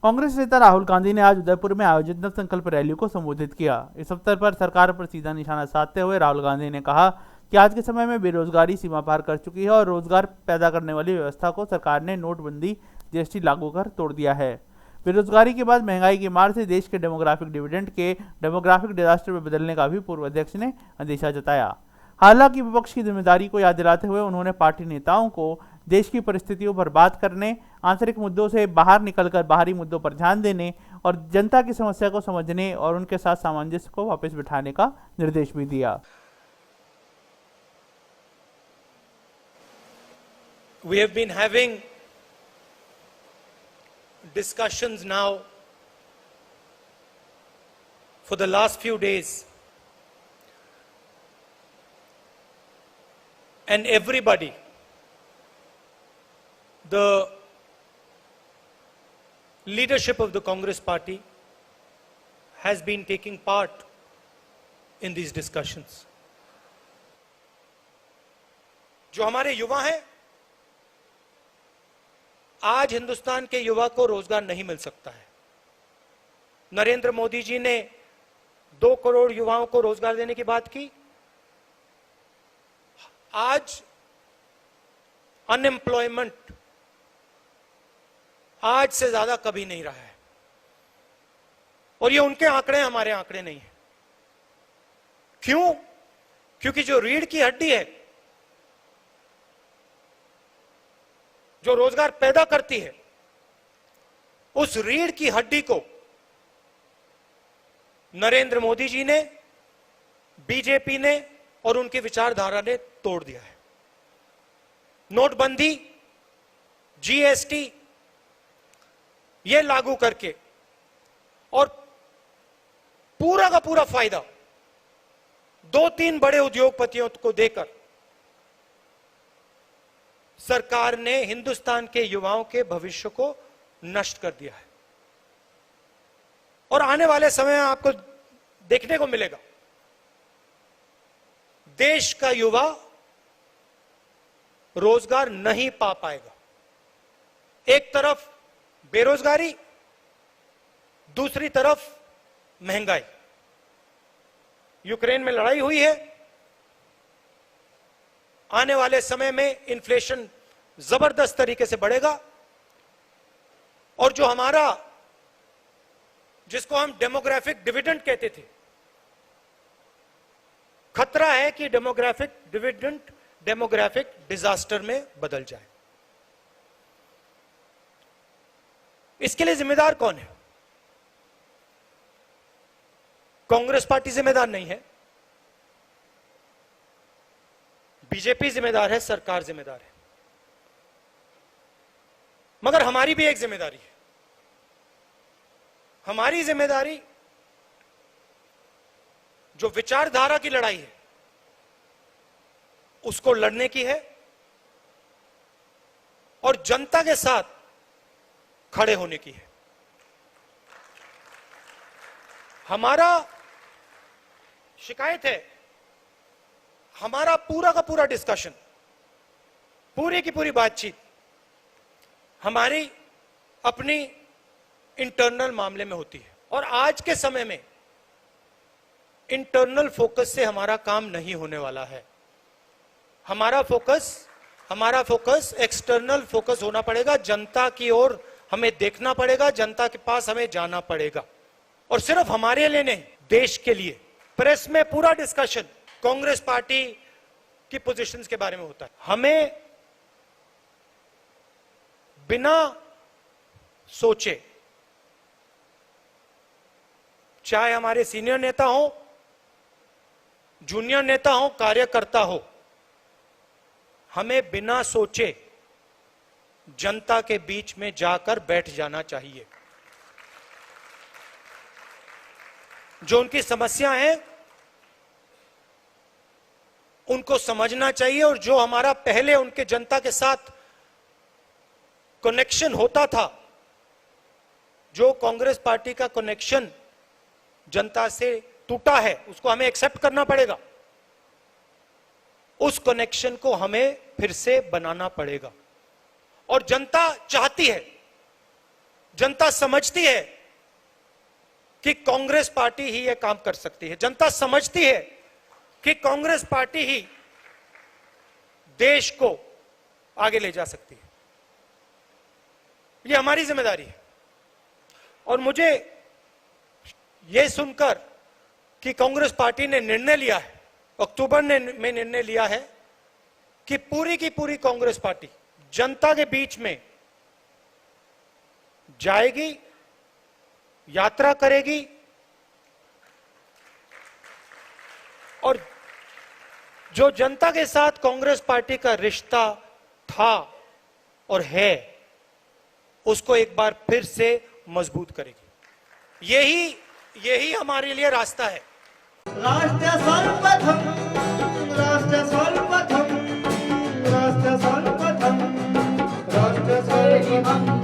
कांग्रेस नेता राहुल गांधी ने आज उदयपुर में आयोजित नव संकल्प रैली को संबोधित किया। इस अवसर पर सरकार पर सीधा निशाना साधते हुए राहुल गांधी ने कहा कि आज के समय में बेरोजगारी सीमा पार कर चुकी है और रोजगार पैदा करने वाली व्यवस्था को सरकार ने नोटबंदी जीएसटी लागू कर तोड़ दिया है। बेरोजगारी के बाद महंगाई की मार से देश के डेमोग्राफिक डिविडेंड के डेमोग्राफिक डिजास्टर में बदलने का भी पूर्व अध्यक्ष ने अंदेशा जताया। हालांकि विपक्ष की जिम्मेदारी को याद दिलाते हुए उन्होंने पार्टी नेताओं को देश की परिस्थितियों पर बात करने, आंतरिक मुद्दों से बाहर निकलकर बाहरी मुद्दों पर ध्यान देने और जनता की समस्या को समझने और उनके साथ सामंजस्य को वापस बिठाने का निर्देश भी दिया। We have been having discussions now for the last few days, and everybody, the leadership of the Congress party has been taking part in these discussions. जो हमारे युवा हैं, आज हिंदुस्तान के युवा को रोजगार नहीं मिल सकता है। नरेंद्र मोदी जी ने 2 करोड़ युवाओं को रोजगार देने की बात की। आज अनएम्प्लॉयमेंट आज से ज्यादा कभी नहीं रहा है, और ये उनके आंकड़े, हमारे आंकड़े नहीं है। क्यों? क्योंकि जो रीढ़ की हड्डी है, जो रोजगार पैदा करती है, उस रीढ़ की हड्डी को नरेंद्र मोदी जी ने, बीजेपी ने और उनकी विचारधारा ने तोड़ दिया है। नोटबंदी, जीएसटी ये लागू करके और पूरा का पूरा फायदा 2-3 बड़े उद्योगपतियों को देकर सरकार ने हिंदुस्तान के युवाओं के भविष्य को नष्ट कर दिया है। और आने वाले समय में आपको देखने को मिलेगा, देश का युवा रोजगार नहीं पा पाएगा। एक तरफ बेरोजगारी, दूसरी तरफ महंगाई। यूक्रेन में लड़ाई हुई है, आने वाले समय में इन्फ्लेशन जबरदस्त तरीके से बढ़ेगा, और जो हमारा, जिसको हम डेमोग्राफिक डिविडेंड कहते थे, खतरा है कि डेमोग्राफिक डिविडेंड डेमोग्राफिक डिजास्टर में बदल जाए। इसके लिए जिम्मेदार कौन है? कांग्रेस पार्टी जिम्मेदार नहीं है, बीजेपी जिम्मेदार है, सरकार जिम्मेदार है। मगर हमारी भी एक जिम्मेदारी है। हमारी जिम्मेदारी जो विचारधारा की लड़ाई है, उसको लड़ने की है और जनता के साथ खड़े होने की है। हमारा शिकायत है, हमारा पूरा का पूरा डिस्कशन, पूरी की पूरी बातचीत हमारी अपनी इंटरनल मामले में होती है, और आज के समय में इंटरनल फोकस से हमारा काम नहीं होने वाला है। हमारा फोकस एक्सटर्नल फोकस होना पड़ेगा। जनता की ओर हमें देखना पड़ेगा, जनता के पास हमें जाना पड़ेगा, और सिर्फ हमारे लिए नहीं, देश के लिए। प्रेस में पूरा डिस्कशन कांग्रेस पार्टी की पोजीशंस के बारे में होता है। हमें बिना सोचे, चाहे हमारे सीनियर नेता हो, जूनियर नेता हो, कार्यकर्ता हो, हमें बिना सोचे जनता के बीच में जाकर बैठ जाना चाहिए। जो उनकी समस्या है उनको समझना चाहिए, और जो हमारा पहले उनके जनता के साथ कनेक्शन होता था, जो कांग्रेस पार्टी का कनेक्शन जनता से टूटा है, उसको हमें एक्सेप्ट करना पड़ेगा। उस कनेक्शन को हमें फिर से बनाना पड़ेगा। और जनता चाहती है, जनता समझती है कि कांग्रेस पार्टी ही यह काम कर सकती है। जनता समझती है कि कांग्रेस पार्टी ही देश को आगे ले जा सकती है। यह हमारी जिम्मेदारी है। और मुझे यह सुनकर कि कांग्रेस पार्टी ने निर्णय लिया है, अक्टूबर में निर्णय लिया है कि पूरी की पूरी कांग्रेस पार्टी जनता के बीच में जाएगी, यात्रा करेगी और जो जनता के साथ कांग्रेस पार्टी का रिश्ता था और है, उसको एक बार फिर से मजबूत करेगी। यही हमारे लिए रास्ता है। राष्ट्र सर्वप्रथम, राष्ट्र सर्वप्रथम, राष्ट्र सर्वप्रथम, राष्ट्र सर्वप्रथम।